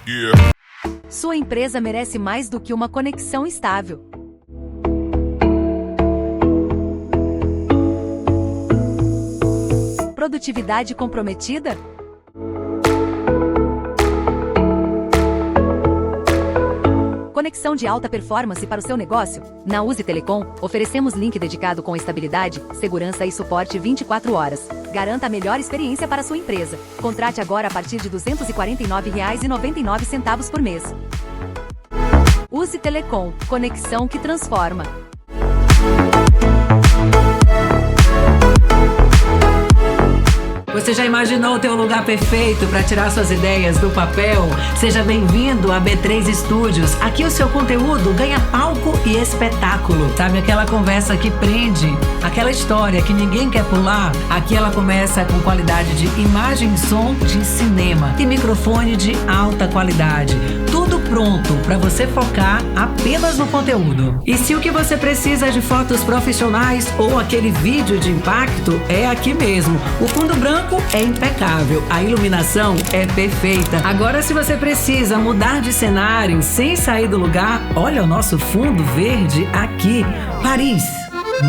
Yeah. Sua empresa merece mais do que uma conexão estável. Produtividade comprometida? Conexão de alta performance para o seu negócio? Na Uzi Telecom, oferecemos link dedicado com estabilidade, segurança e suporte 24 horas. Garanta a melhor experiência para a sua empresa. Contrate agora a partir de R$ 249,99 por mês. Uzi Telecom, conexão que transforma. Você já imaginou ter um lugar perfeito para tirar suas ideias do papel? Seja bem-vindo a B3 Studios. Aqui o seu conteúdo ganha palco e espetáculo. Sabe aquela conversa que prende? Aquela história que ninguém quer pular? Aqui ela começa com qualidade de imagem e som de cinema e microfone de alta qualidade. Tudo pronto para você focar apenas no conteúdo. E se o que você precisa é de fotos profissionais ou aquele vídeo de impacto, é aqui mesmo. O fundo branco é impecável, a iluminação é perfeita. Agora, se você precisa mudar de cenário sem sair do lugar, olha o nosso fundo verde aqui. Paris,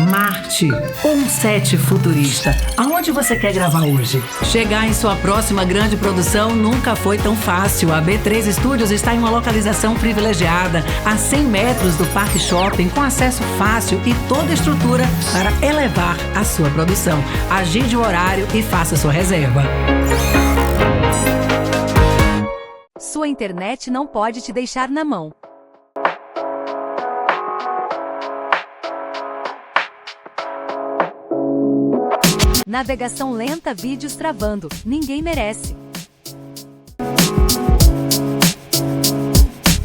Marte ou um set futurista. Aonde você quer gravar hoje? Chegar em sua próxima grande produção nunca foi tão fácil. A B3 Studios está em uma localização privilegiada, a 100 metros do Parque Shopping, com acesso fácil e toda a estrutura para elevar a sua produção. Agende o horário e faça sua reserva. Sua internet não pode te deixar na mão. Navegação lenta, vídeos travando. Ninguém merece.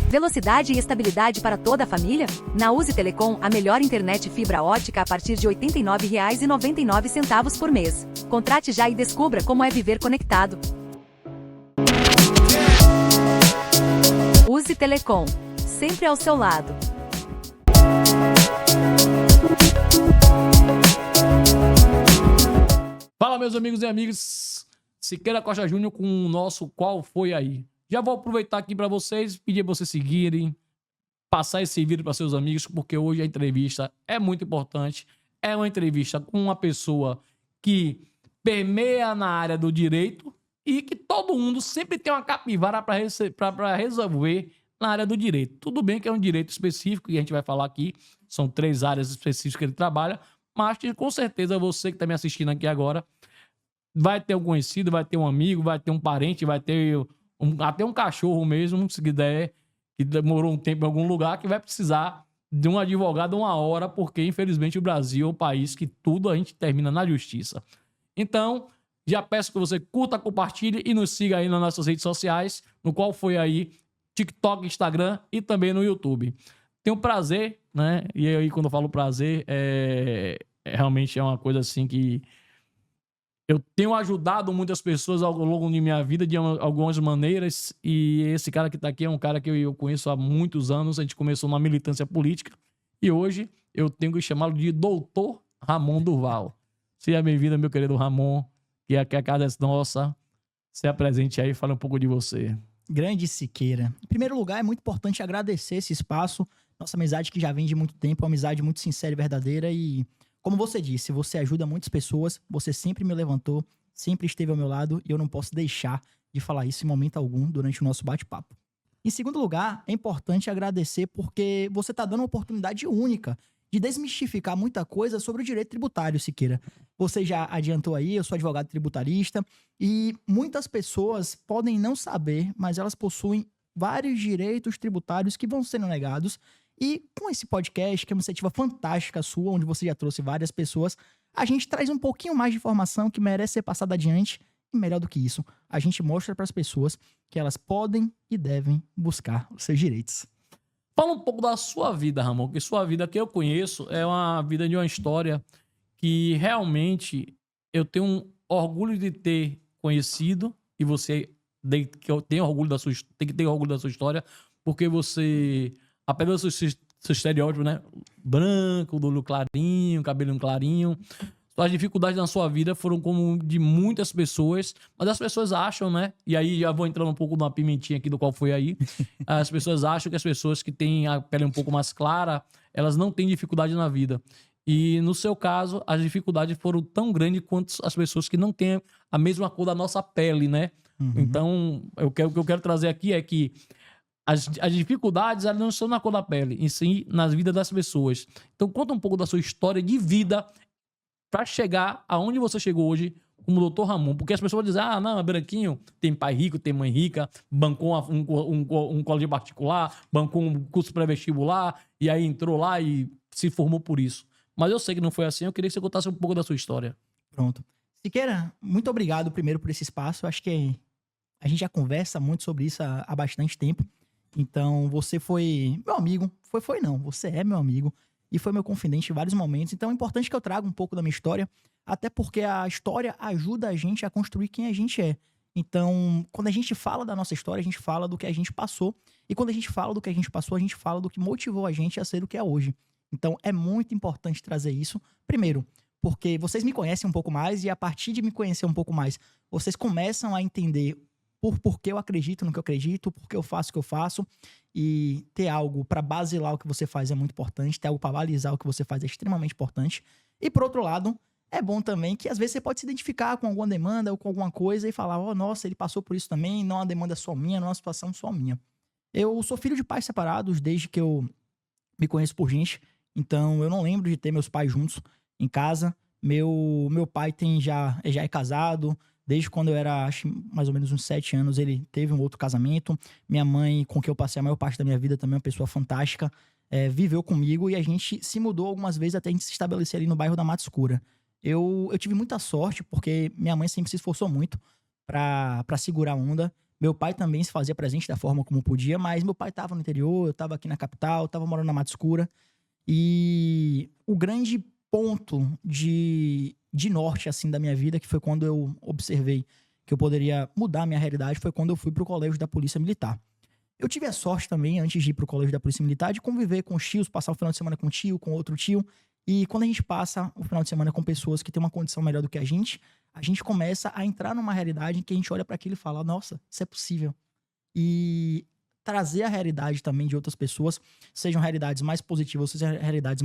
Velocidade e estabilidade para toda a família? Na Uzi Telecom, a melhor internet fibra ótica a partir de R$ 89,99 por mês. Contrate já e descubra como é viver conectado. Uzi Telecom, sempre ao seu lado. Fala, meus amigos e amigas, Siqueira Costa Júnior com o nosso Qual Foi Aí. Já vou aproveitar aqui para vocês, pedir para vocês seguirem, passar esse vídeo para seus amigos, porque hoje a entrevista é muito importante. É uma entrevista com uma pessoa que permeia na área do direito e que todo mundo sempre tem uma capivara para resolver na área do direito. Tudo bem que é um direito específico, e a gente vai falar aqui, são 3 áreas específicas que ele trabalha, mas com certeza você que está me assistindo aqui agora vai ter um conhecido, vai ter um amigo, vai ter um parente, vai ter até um cachorro mesmo, se quiser, que demorou um tempo em algum lugar, que vai precisar de um advogado uma hora, porque infelizmente o Brasil é um país que tudo a gente termina na justiça. Então, já peço que você curta, compartilhe e nos siga aí nas nossas redes sociais, no Qual Foi Aí, TikTok, Instagram e também no YouTube. Tenho prazer, né? E aí, quando eu falo prazer, realmente é uma coisa assim que eu tenho ajudado muitas pessoas ao longo de minha vida de algumas maneiras, e esse cara que tá aqui é um cara que eu conheço há muitos anos. A gente começou na militância política e hoje eu tenho que chamá-lo de Doutor Ramon Durval. Seja bem-vindo, meu querido Ramon, que aqui a casa é nossa. Se apresente aí e fale um pouco de você. Grande Siqueira. Em primeiro lugar, é muito importante agradecer esse espaço. Nossa amizade que já vem de muito tempo, uma amizade muito sincera e verdadeira. E, como você disse, você ajuda muitas pessoas, você sempre me levantou, sempre esteve ao meu lado, e eu não posso deixar de falar isso em momento algum durante o nosso bate-papo. Em segundo lugar, é importante agradecer porque você está dando uma oportunidade única de desmistificar muita coisa sobre o direito tributário, Siqueira. Você já adiantou aí, eu sou advogado tributarista, e muitas pessoas podem não saber, mas elas possuem vários direitos tributários que vão sendo negados. E com esse podcast, que é uma iniciativa fantástica sua, onde você já trouxe várias pessoas, a gente traz um pouquinho mais de informação que merece ser passada adiante. E melhor do que isso, a gente mostra para as pessoas que elas podem e devem buscar os seus direitos. Fala um pouco da sua vida, Ramon, porque sua vida que eu conheço é uma vida de uma história que realmente eu tenho um orgulho de ter conhecido, e você que eu tenho orgulho tem que ter orgulho da sua história, porque você, apesar do seu estereótipo, né? Branco, do olho clarinho, cabelinho clarinho, As dificuldades na sua vida foram como de muitas pessoas, mas as pessoas acham, né? E aí já vou entrando um pouco numa pimentinha aqui do qual foi aí. As pessoas acham que as pessoas que têm a pele um pouco mais clara, elas não têm dificuldade na vida. E no seu caso, as dificuldades foram tão grandes quanto as pessoas que não têm a mesma cor da nossa pele, né? Então, o que eu quero trazer aqui é que as dificuldades, elas não estão na cor da pele, e sim nas vidas das pessoas. Então, conta um pouco da sua história de vida para chegar aonde você chegou hoje como Dr. Ramon. Porque as pessoas dizem, não, é branquinho, tem pai rico, tem mãe rica, bancou um colégio particular, bancou um curso pré-vestibular, e aí entrou lá e se formou por isso. Mas eu sei que não foi assim, eu queria que você contasse um pouco da sua história. Pronto. Siqueira, muito obrigado primeiro por esse espaço. Eu acho que a gente já conversa muito sobre isso há bastante tempo. Então, você foi meu amigo. Não. Você é meu amigo. E foi meu confidente em vários momentos. Então, é importante que eu traga um pouco da minha história. Até porque a história ajuda a gente a construir quem a gente é. Então, quando a gente fala da nossa história, a gente fala do que a gente passou. E quando a gente fala do que a gente passou, a gente fala do que motivou a gente a ser o que é hoje. Então, é muito importante trazer isso. Primeiro, porque vocês me conhecem um pouco mais. E a partir de me conhecer um pouco mais, vocês começam a entender por que eu acredito no que eu acredito, por que eu faço o que eu faço, e ter algo para basilar o que você faz é muito importante, ter algo para balizar o que você faz é extremamente importante. E por outro lado, é bom também que às vezes você pode se identificar com alguma demanda ou com alguma coisa e falar, nossa, ele passou por isso também, não é uma demanda só minha, não é uma situação só minha. Eu sou filho de pais separados desde que eu me conheço por gente, então eu não lembro de ter meus pais juntos em casa. Meu pai já é casado. Desde quando eu era, acho, mais ou menos uns 7 anos, ele teve um outro casamento. Minha mãe, com quem eu passei a maior parte da minha vida, também é uma pessoa fantástica, viveu comigo e a gente se mudou algumas vezes até a gente se estabelecer ali no bairro da Mata Escura. Eu tive muita sorte, porque minha mãe sempre se esforçou muito pra segurar a onda. Meu pai também se fazia presente da forma como podia, mas meu pai tava no interior, eu tava aqui na capital, tava morando na Mata Escura. E o grande ponto de norte, assim, da minha vida, que foi quando eu observei que eu poderia mudar a minha realidade, foi quando eu fui pro colégio da Polícia Militar. Eu tive a sorte também, antes de ir pro colégio da Polícia Militar, de conviver com os tios, passar o final de semana com um tio, com outro tio. E quando a gente passa o final de semana com pessoas que têm uma condição melhor do que a gente começa a entrar numa realidade em que a gente olha para aquilo e fala, nossa, isso é possível. E trazer a realidade também de outras pessoas, sejam realidades mais positivas, sejam realidades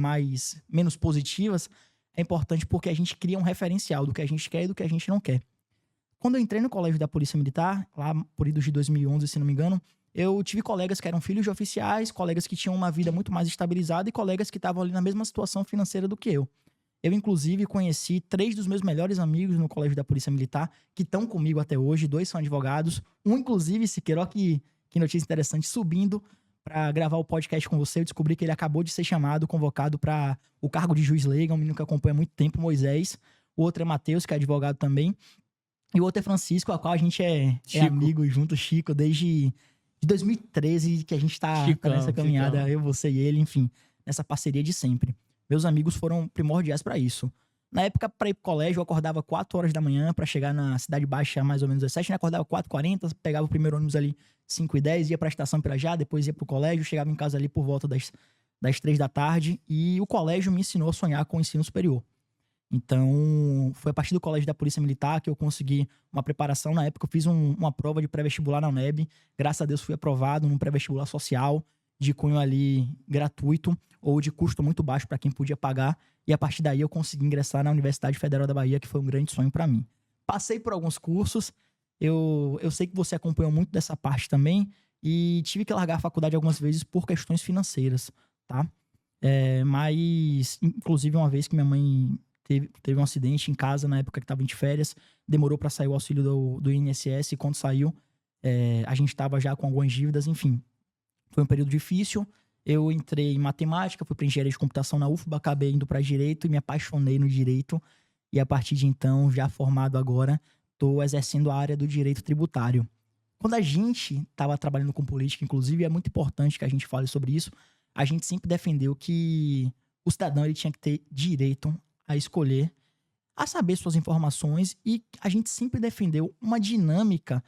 menos positivas, é importante porque a gente cria um referencial do que a gente quer e do que a gente não quer. Quando eu entrei no colégio da Polícia Militar, lá por idos de 2011, se não me engano, eu tive colegas que eram filhos de oficiais, colegas que tinham uma vida muito mais estabilizada e colegas que estavam ali na mesma situação financeira do que eu. Eu, inclusive, conheci 3 dos meus melhores amigos no colégio da Polícia Militar, que estão comigo até hoje, 2 são advogados. Um, inclusive, Siqueira, que notícia interessante, subindo para gravar o podcast com você, eu descobri que ele acabou de ser convocado para o cargo de juiz leigo, um menino que acompanha há muito tempo, Moisés. O outro é Matheus, que é advogado também. E o outro é Francisco, a qual a gente é amigo junto, Chico, desde 2013 que a gente tá nessa caminhada, Chicão. Eu, você e ele, enfim, nessa parceria de sempre. Meus amigos foram primordiais para isso. Na época, para ir pro colégio, eu acordava 4 horas da manhã para chegar na Cidade Baixa mais ou menos às 7, né? Acordava 4h40, pegava o primeiro ônibus ali 5h10, ia pra estação Pirajá, depois ia pro colégio, chegava em casa ali por volta das 3 da tarde, e o colégio me ensinou a sonhar com o ensino superior. Então, foi a partir do colégio da Polícia Militar que eu consegui uma preparação. Na época, eu fiz uma prova de pré-vestibular na UNEB. Graças a Deus, fui aprovado num pré-vestibular social, de cunho ali gratuito, ou de custo muito baixo para quem podia pagar. E a partir daí, eu consegui ingressar na Universidade Federal da Bahia, que foi um grande sonho para mim. Passei por alguns cursos. Eu sei que você acompanhou muito dessa parte também. E tive que largar a faculdade algumas vezes por questões financeiras, tá? Mas, inclusive, uma vez que minha mãe teve um acidente em casa na época que estava de férias, demorou para sair o auxílio do INSS, e quando saiu, a gente estava já com algumas dívidas, enfim. Foi um período difícil. Eu entrei em matemática, fui para engenharia de computação na UFBA, acabei indo para direito e me apaixonei no direito. E a partir de então, já formado agora, estou exercendo a área do direito tributário. Quando a gente estava trabalhando com política, inclusive, é muito importante que a gente fale sobre isso, a gente sempre defendeu que o cidadão ele tinha que ter direito a escolher, a saber suas informações, e a gente sempre defendeu uma dinâmica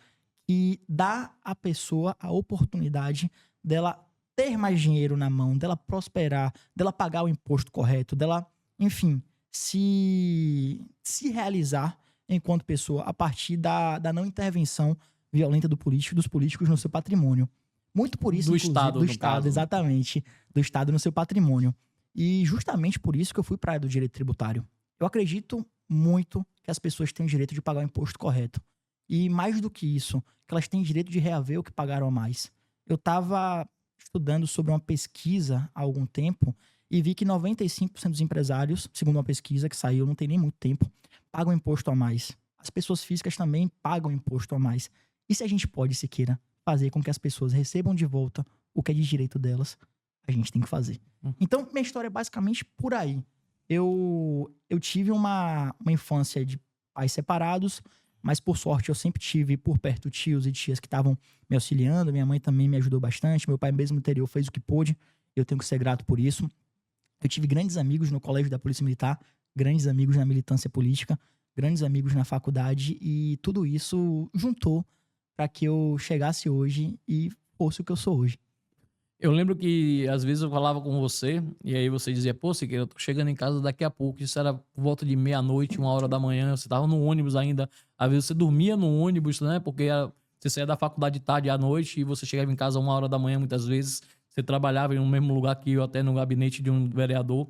que dá à pessoa a oportunidade dela ter mais dinheiro na mão, dela prosperar, dela pagar o imposto correto, dela, enfim, se realizar enquanto pessoa a partir da não intervenção violenta dos políticos no seu patrimônio. Muito por isso, Do inclusive, Estado, do no Estado, caso. exatamente, do Estado no seu patrimônio. E justamente por isso que eu fui para a área do direito tributário. Eu acredito muito que as pessoas têm o direito de pagar o imposto correto. E mais do que isso, que elas têm direito de reaver o que pagaram a mais. Eu estava estudando sobre uma pesquisa há algum tempo e vi que 95% dos empresários, segundo uma pesquisa que saiu não tem nem muito tempo, pagam imposto a mais. As pessoas físicas também pagam imposto a mais. E se a gente pode, Siqueira, fazer com que as pessoas recebam de volta o que é de direito delas, a gente tem que fazer. Então, minha história é basicamente por aí. Eu tive uma infância de pais separados, mas por sorte eu sempre tive por perto tios e tias que estavam me auxiliando. Minha mãe também me ajudou bastante. Meu pai mesmo no interior fez o que pôde. Eu tenho que ser grato por isso. Eu tive grandes amigos no colégio da Polícia Militar, grandes amigos na militância política, grandes amigos na faculdade, e tudo isso juntou para que eu chegasse hoje e fosse o que eu sou hoje. Eu lembro que às vezes eu falava com você, e aí você dizia, pô, Siqueira, eu tô chegando em casa daqui a pouco. Isso era por volta de meia-noite, 1h da manhã, você tava no ônibus ainda. Às vezes você dormia no ônibus, né? Porque você saía da faculdade de tarde à noite e você chegava em casa 1h da manhã, muitas vezes. Você trabalhava no mesmo lugar que eu, até no gabinete de um vereador.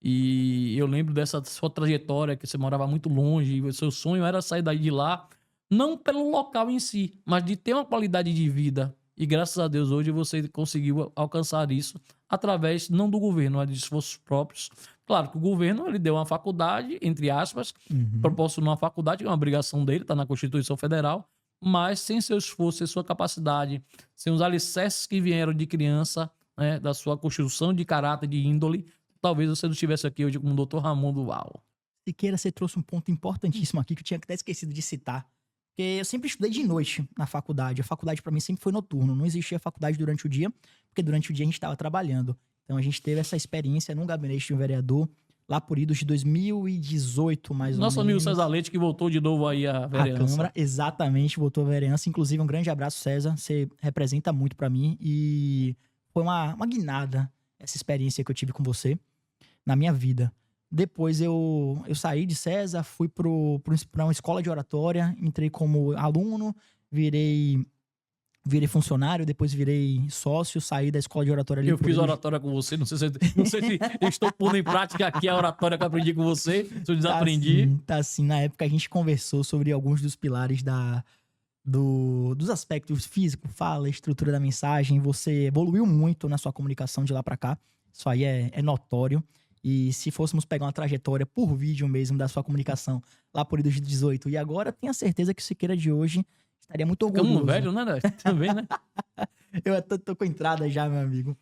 E eu lembro dessa sua trajetória, que você morava muito longe, e o seu sonho era sair daí de lá, não pelo local em si, mas de ter uma qualidade de vida. E graças a Deus hoje você conseguiu alcançar isso através, não do governo, mas de esforços próprios. Claro que o governo ele deu uma faculdade, entre aspas, proporcionou uma faculdade, que é uma obrigação dele, está na Constituição Federal, mas sem seu esforço, sem sua capacidade, sem os alicerces que vieram de criança, né, da sua construção de caráter, de índole, talvez você não estivesse aqui hoje como o Dr. Ramon Duval. Siqueira, você trouxe um ponto importantíssimo aqui que eu tinha até esquecido de citar. Porque eu sempre estudei de noite na faculdade. A faculdade para mim sempre foi noturno. Não existia faculdade durante o dia, porque durante o dia a gente estava trabalhando. Então a gente teve essa experiência num gabinete de um vereador, lá por idos de 2018, mais ou menos. Nosso amigo César Leite, que voltou de novo aí à vereança. A Câmara, exatamente, voltou à vereança. Inclusive, um grande abraço, César. Você representa muito para mim. E foi uma guinada essa experiência que eu tive com você na minha vida. Depois eu saí de César, fui para uma escola de oratória, entrei como aluno, virei funcionário, depois virei sócio, saí da escola de oratória ali. Eu fiz oratória com você, não sei se eu estou pondo em prática aqui a oratória que eu aprendi com você, se eu desaprendi. Tá sim. Na época a gente conversou sobre alguns dos pilares dos aspectos físico, fala, estrutura da mensagem. Você evoluiu muito na sua comunicação de lá para cá, isso aí é notório. E se fôssemos pegar uma trajetória por vídeo mesmo da sua comunicação lá por 2018 e agora, tenho certeza que o Siqueira de hoje estaria muito orgulhoso. Ficamos velho, né? Também, né? Eu tô com entrada já, meu amigo.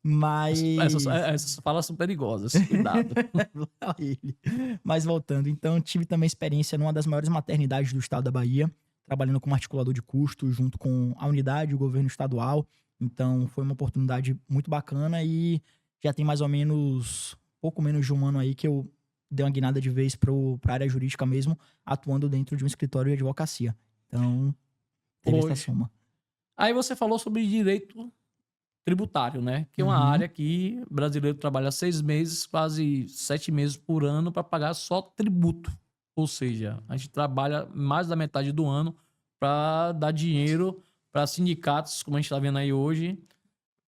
Mas... Essas falas são perigosas, cuidado. Mas voltando, então tive também experiência numa das maiores maternidades do estado da Bahia, trabalhando como articulador de custos junto com a unidade, o governo estadual. Então foi uma oportunidade muito bacana e já tem mais ou menos... pouco menos de um ano aí que eu dei uma guinada de vez pra área jurídica mesmo, atuando dentro de um escritório de advocacia. Então, teve essa soma. Aí você falou sobre direito tributário, né? Que é uma área que o brasileiro trabalha 6 meses, quase 7 meses por ano para pagar só tributo. Ou seja, a gente trabalha mais da metade do ano para dar dinheiro para sindicatos, como a gente está vendo aí hoje,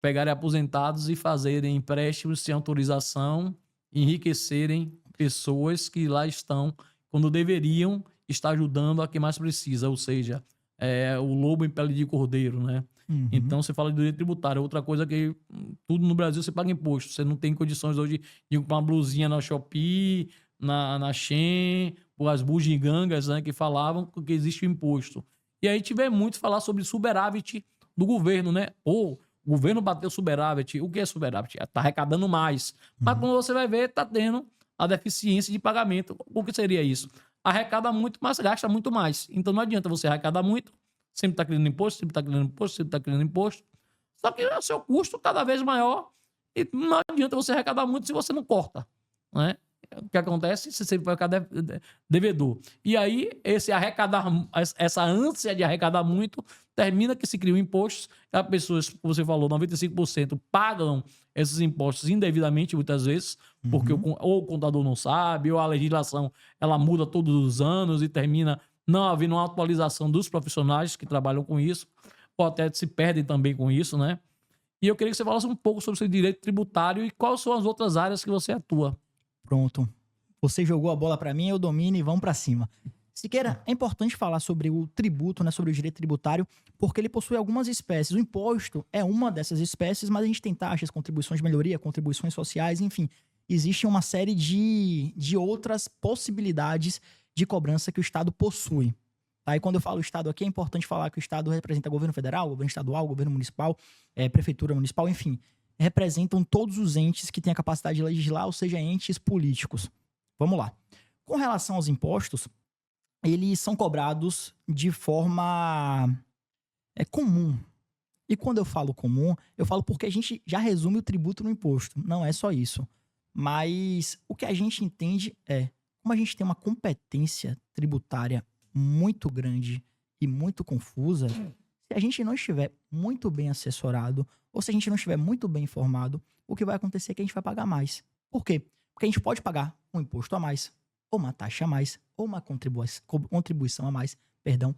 pegarem aposentados e fazerem empréstimos sem autorização, enriquecerem pessoas que lá estão quando deveriam estar ajudando a quem mais precisa, ou seja, o lobo em pele de cordeiro, né? Então você fala de direito tributário, outra coisa que tudo no Brasil você paga imposto, você não tem condições hoje de comprar uma blusinha na Shopee, na Shein, ou as bugigangas, né, que falavam que existe o imposto. E aí tiver muito falar sobre superávit do governo, né? Ou o governo bateu superávit. O que é superávit? Está arrecadando mais. Mas quando você vai ver, está tendo a deficiência de pagamento. O que seria isso? Arrecada muito, mas gasta muito mais. Então não adianta você arrecadar muito, sempre está criando imposto, sempre está criando imposto, sempre está criando imposto. Só que o seu custo cada vez maior e não adianta você arrecadar muito se você não corta, né? o que acontece? Você sempre vai ficar devedor. E aí, essa ânsia de arrecadar muito, termina que se criam impostos, as pessoas, como você falou, 95% pagam esses impostos indevidamente, muitas vezes, porque ou o contador não sabe, ou a legislação ela muda todos os anos e termina não havendo uma atualização dos profissionais que trabalham com isso, ou até se perdem também com isso, né? E eu queria que você falasse um pouco sobre o seu direito tributário e quais são as outras áreas que você atua. Pronto. Você jogou a bola para mim, eu domino e vamos para cima. Siqueira, é importante falar sobre o tributo, né, sobre o direito tributário, porque ele possui algumas espécies. O imposto é uma dessas espécies, mas a gente tem taxas, contribuições de melhoria, contribuições sociais, enfim. Existe uma série de outras possibilidades de cobrança que o Estado possui. Tá? E quando eu falo Estado aqui, é importante falar que o Estado representa governo federal, governo estadual, governo municipal, prefeitura municipal, enfim. Representam todos os entes que têm a capacidade de legislar, ou seja, entes políticos. Vamos lá. Com relação aos impostos, eles são cobrados de forma comum. E quando eu falo comum, eu falo porque a gente já resume o tributo no imposto. Não é só isso. Mas o que a gente entende é, como a gente tem uma competência tributária muito grande e muito confusa, se a gente não estiver muito bem assessorado, ou se a gente não estiver muito bem informado, o que vai acontecer é que a gente vai pagar mais. Por quê? Porque a gente pode pagar um imposto a mais, ou uma taxa a mais, ou uma contribuição a mais, perdão.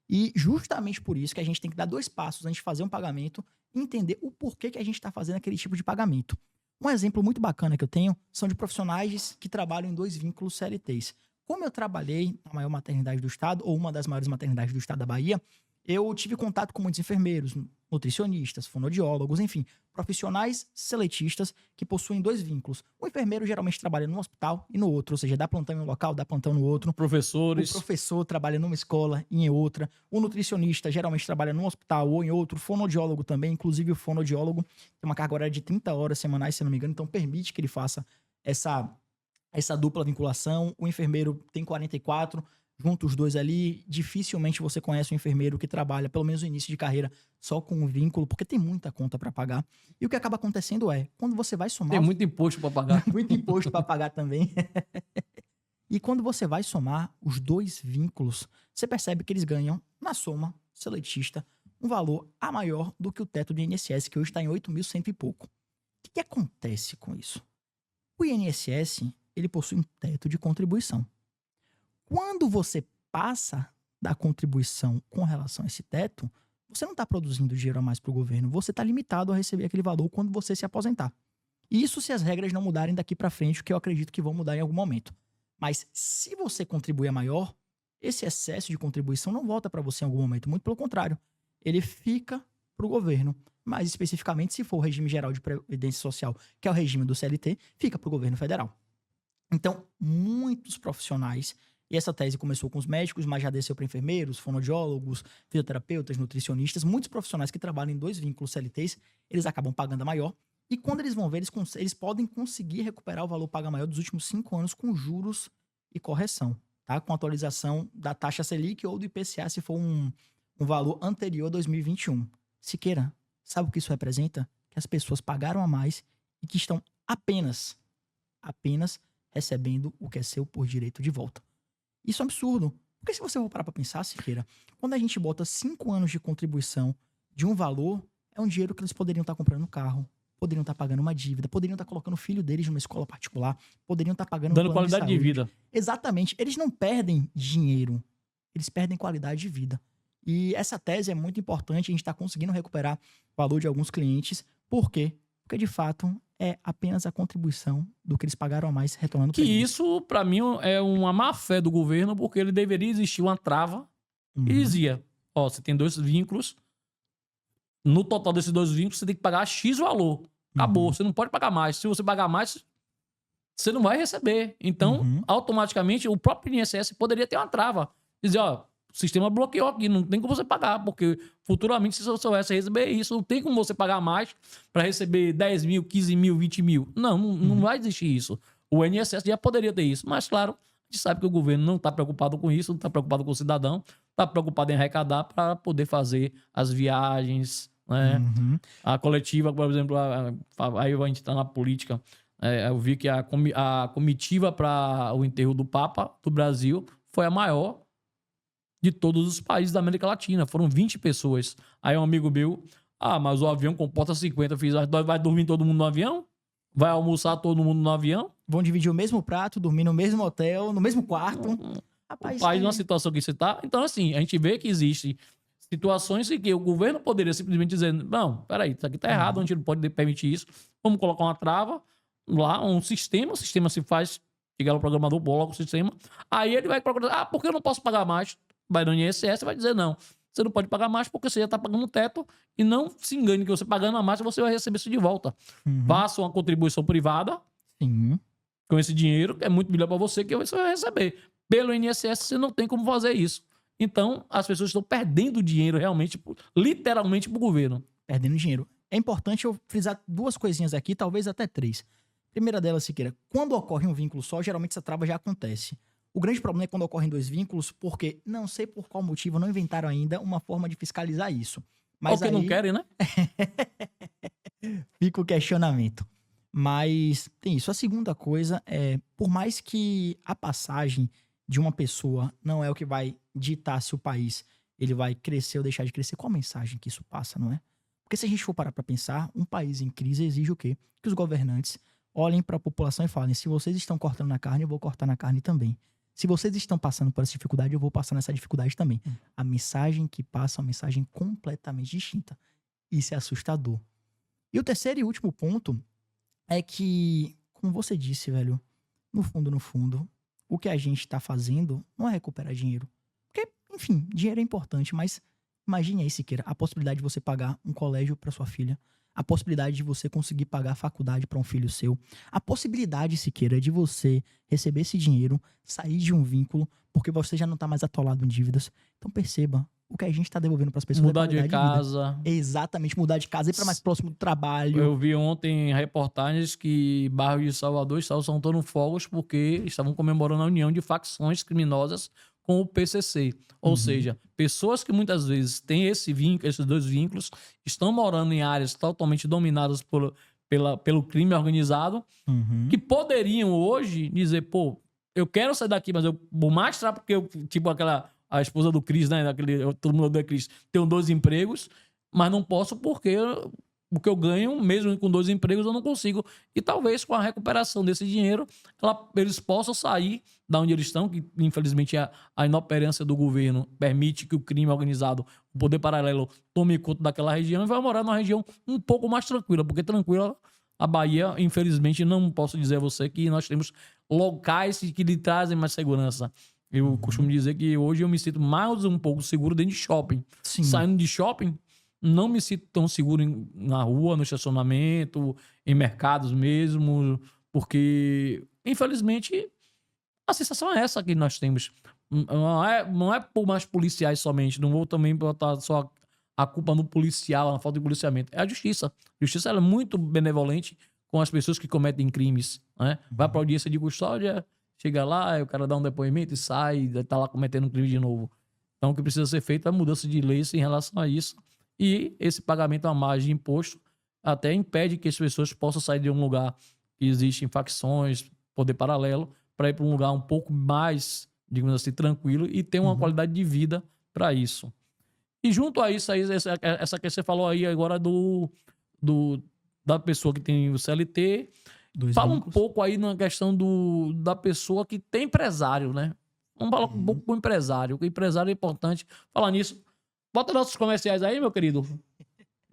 E justamente por isso que a gente tem que dar 2 passos antes de fazer um pagamento e entender o porquê que a gente está fazendo aquele tipo de pagamento. Um exemplo muito bacana que eu tenho são de profissionais que trabalham em 2 vínculos CLTs. Como eu trabalhei na maior maternidade do estado, ou uma das maiores maternidades do estado da Bahia, eu tive contato com muitos enfermeiros, nutricionistas, fonoaudiólogos, enfim, profissionais seletistas que possuem 2 vínculos. O enfermeiro geralmente trabalha num hospital e no outro, ou seja, dá plantão em um local, dá plantão no outro. Professores. O professor trabalha numa escola e em outra. O nutricionista geralmente trabalha num hospital ou em outro. O fonoaudiólogo também, inclusive o fonoaudiólogo tem uma carga horária de 30 horas semanais, se não me engano, então permite que ele faça essa dupla vinculação. O enfermeiro tem 44, juntos os 2 ali, dificilmente você conhece um enfermeiro que trabalha, pelo menos no início de carreira, só com um vínculo, porque tem muita conta para pagar. E o que acaba acontecendo é, quando você vai somar... Tem muito imposto para pagar. Muito imposto para pagar também. E quando você vai somar os 2 vínculos, você percebe que eles ganham, na soma seletista, um valor a maior do que o teto do INSS, que hoje está em 8.100 e pouco. O que acontece com isso? O INSS, ele possui um teto de contribuição. Quando você passa da contribuição com relação a esse teto, você não está produzindo dinheiro a mais para o governo, você está limitado a receber aquele valor quando você se aposentar. Isso se as regras não mudarem daqui para frente, o que eu acredito que vão mudar em algum momento. Mas se você contribuir a maior, esse excesso de contribuição não volta para você em algum momento, muito pelo contrário. Ele fica para o governo. Mais especificamente, se for o regime geral de previdência social, que é o regime do CLT, fica para o governo federal. Então, muitos profissionais, e essa tese começou com os médicos, mas já desceu para enfermeiros, fonoaudiólogos, fisioterapeutas, nutricionistas, muitos profissionais que trabalham em 2 vínculos CLTs, eles acabam pagando a maior, e quando eles vão ver, eles podem conseguir recuperar o valor paga maior dos últimos 5 anos com juros e correção, tá? Com atualização da taxa Selic ou do IPCA, se for um valor anterior a 2021. Siqueira, sabe o que isso representa? Que as pessoas pagaram a mais e que estão apenas recebendo o que é seu por direito de volta. Isso é um absurdo. Porque se você for parar pra pensar, Siqueira, quando a gente bota 5 anos de contribuição de um valor, é um dinheiro que eles poderiam estar comprando um carro, poderiam estar pagando uma dívida, poderiam estar colocando o filho deles numa escola particular, poderiam estar pagando dando qualidade de vida. Exatamente. Eles não perdem dinheiro, eles perdem qualidade de vida. E essa tese é muito importante, a gente está conseguindo recuperar o valor de alguns clientes. Por quê? Porque, de fato, é apenas a contribuição do que eles pagaram a mais retornando para eles. Isso, para mim, é uma má-fé do governo, porque ele deveria existir uma trava e dizia, ó, você tem 2 vínculos, no total desses 2 vínculos, você tem que pagar X valor. Acabou, você não pode pagar mais. Se você pagar mais, você não vai receber. Então, automaticamente, o próprio INSS poderia ter uma trava. Dizer, ó, o sistema bloqueou aqui, não tem como você pagar, porque futuramente, se você vai receber isso, não tem como você pagar mais para receber 10 mil, 15 mil, 20 mil. Não vai existir isso. O INSS já poderia ter isso, mas claro, a gente sabe que o governo não está preocupado com isso, não está preocupado com o cidadão, está preocupado em arrecadar para poder fazer as viagens, né? A coletiva, por exemplo, aí a gente está na política, Eu vi que a comitiva para o enterro do Papa do Brasil foi a maior de todos os países da América Latina. Foram 20 pessoas. Aí um amigo meu, mas o avião comporta 50. Eu fiz, vai dormir todo mundo no avião? Vai almoçar todo mundo no avião? Vão dividir o mesmo prato, dormir no mesmo hotel, no mesmo quarto. Rapaz, o país numa situação que você tá. Então, assim, a gente vê que existem situações em que o governo poderia simplesmente dizer, não, peraí, isso aqui tá errado, a gente não pode permitir isso. Vamos colocar uma trava lá, o sistema se faz, chega lá o programador, coloca o sistema, aí ele vai procurar, por que eu não posso pagar mais? Vai no INSS e vai dizer, não, você não pode pagar mais porque você já está pagando o teto, e não se engane que você pagando a mais, você vai receber isso de volta. Faça uma contribuição privada com esse dinheiro, que é muito melhor para você, que você vai receber. Pelo INSS você não tem como fazer isso. Então, as pessoas estão perdendo dinheiro realmente, literalmente, para o governo. Perdendo dinheiro. É importante eu frisar 2 coisinhas aqui, talvez até 3. Primeira delas, Siqueira, quando ocorre um vínculo só, geralmente essa trava já acontece. O grande problema é quando ocorrem 2 vínculos, porque não sei por qual motivo não inventaram ainda uma forma de fiscalizar isso. Mas porque não querem, né? Fica o questionamento. Mas tem isso. A segunda coisa é, por mais que a passagem de uma pessoa não é o que vai ditar se o país ele vai crescer ou deixar de crescer, qual a mensagem que isso passa, não é? Porque se a gente for parar para pensar, um país em crise exige o quê? Que os governantes olhem para a população e falem, se vocês estão cortando na carne, eu vou cortar na carne também. Se vocês estão passando por essa dificuldade, eu vou passar nessa dificuldade também. A mensagem que passa é uma mensagem completamente distinta. Isso é assustador. E o terceiro e último ponto é que, como você disse, velho, no fundo, o que a gente está fazendo não é recuperar dinheiro. Porque, enfim, dinheiro é importante, mas imagine aí, Siqueira, a possibilidade de você pagar um colégio para sua filha, a possibilidade de você conseguir pagar a faculdade para um filho seu, a possibilidade, Siqueira, de você receber esse dinheiro, sair de um vínculo, porque você já não está mais atolado em dívidas. Então perceba, o que a gente está devolvendo para as pessoas mudar de casa. Exatamente, mudar de casa, ir para mais próximo do trabalho. Eu vi ontem reportagens que bairros de Salvador estavam soltando fogos porque estavam comemorando a união de facções criminosas com o PCC. Ou seja, pessoas que muitas vezes têm esses 2 vínculos, estão morando em áreas totalmente dominadas pelo crime organizado, que poderiam hoje dizer, pô, eu quero sair daqui, mas eu vou mais porque eu, tipo a esposa do Cris, né? Todo mundo odeia Cris, tenho 2 empregos, mas não posso porque o que eu ganho, mesmo com 2 empregos, eu não consigo. E talvez com a recuperação desse dinheiro, eles possam sair da onde eles estão, que infelizmente a inoperância do governo permite que o crime organizado, o poder paralelo, tome conta daquela região e vai morar numa região um pouco mais tranquila, porque tranquila a Bahia, infelizmente, não posso dizer a você que nós temos locais que lhe trazem mais segurança. Eu costumo dizer que hoje eu me sinto mais um pouco seguro dentro de shopping. Sim. Saindo de shopping, não me sinto tão seguro na rua, no estacionamento, em mercados mesmo, porque, infelizmente, a sensação é essa que nós temos. Não é por mais policiais somente, não vou também botar só a culpa no policial, na falta de policiamento. É a justiça. A justiça ela é muito benevolente com as pessoas que cometem crimes, né? Vai para a audiência de custódia, chega lá, o cara dá um depoimento e sai, tá lá cometendo um crime de novo. Então, o que precisa ser feito é a mudança de leis em relação a isso. E esse pagamento a mais de imposto até impede que as pessoas possam sair de um lugar que existem facções, poder paralelo, para ir para um lugar um pouco mais, digamos assim, tranquilo e ter uma qualidade de vida para isso. E junto a isso, essa que você falou aí agora da pessoa que tem o CLT, fala um pouco aí na questão da pessoa que tem empresário, né? Vamos falar um pouco com o empresário. O empresário é importante. Falar nisso, bota nossos comerciais aí, meu querido.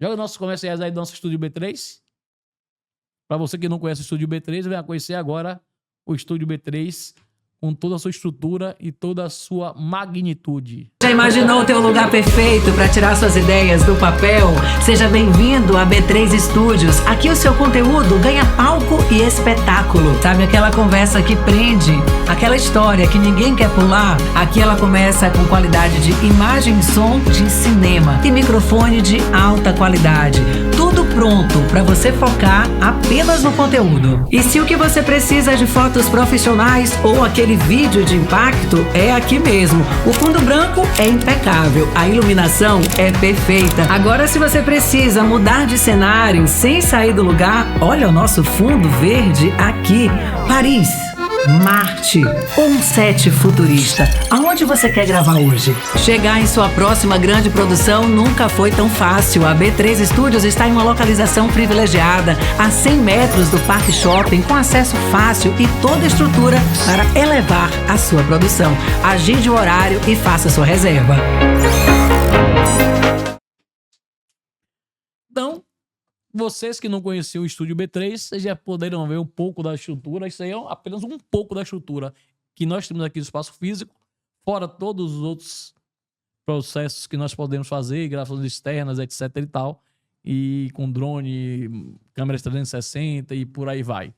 Joga nossos comerciais aí do nosso Estúdio B3. Para você que não conhece o Estúdio B3, venha conhecer agora o Estúdio B3 com toda a sua estrutura e toda a sua magnitude. Já imaginou o teu lugar perfeito para tirar suas ideias do papel? Seja bem-vindo a B3 Studios. Aqui o seu conteúdo ganha palco e espetáculo. Sabe aquela conversa que prende? Aquela história que ninguém quer pular? Aqui ela começa com qualidade de imagem e som de cinema e microfone de alta qualidade. Tudo pronto para você focar apenas no conteúdo. E se o que você precisa é de fotos profissionais ou aquele vídeo de impacto, é aqui mesmo. O fundo branco é impecável, a iluminação é perfeita. Agora, se você precisa mudar de cenário sem sair do lugar, Olha o nosso fundo verde aqui. Paris, Marte ou um set futurista? Aonde você quer gravar hoje? Chegar em sua próxima grande produção nunca foi tão fácil. A B3 Studios está em uma localização privilegiada, a 100 metros do Parque Shopping, com acesso fácil e toda a estrutura para elevar a sua produção. Agende o horário e faça sua reserva. Então, vocês que não conheciam o Estúdio B3, vocês já poderão ver um pouco da estrutura. Isso aí é apenas um pouco da estrutura que nós temos aqui no espaço físico, fora todos os outros processos que nós podemos fazer, gravações externas, etc e tal, e com drone, câmeras 360 e por aí vai.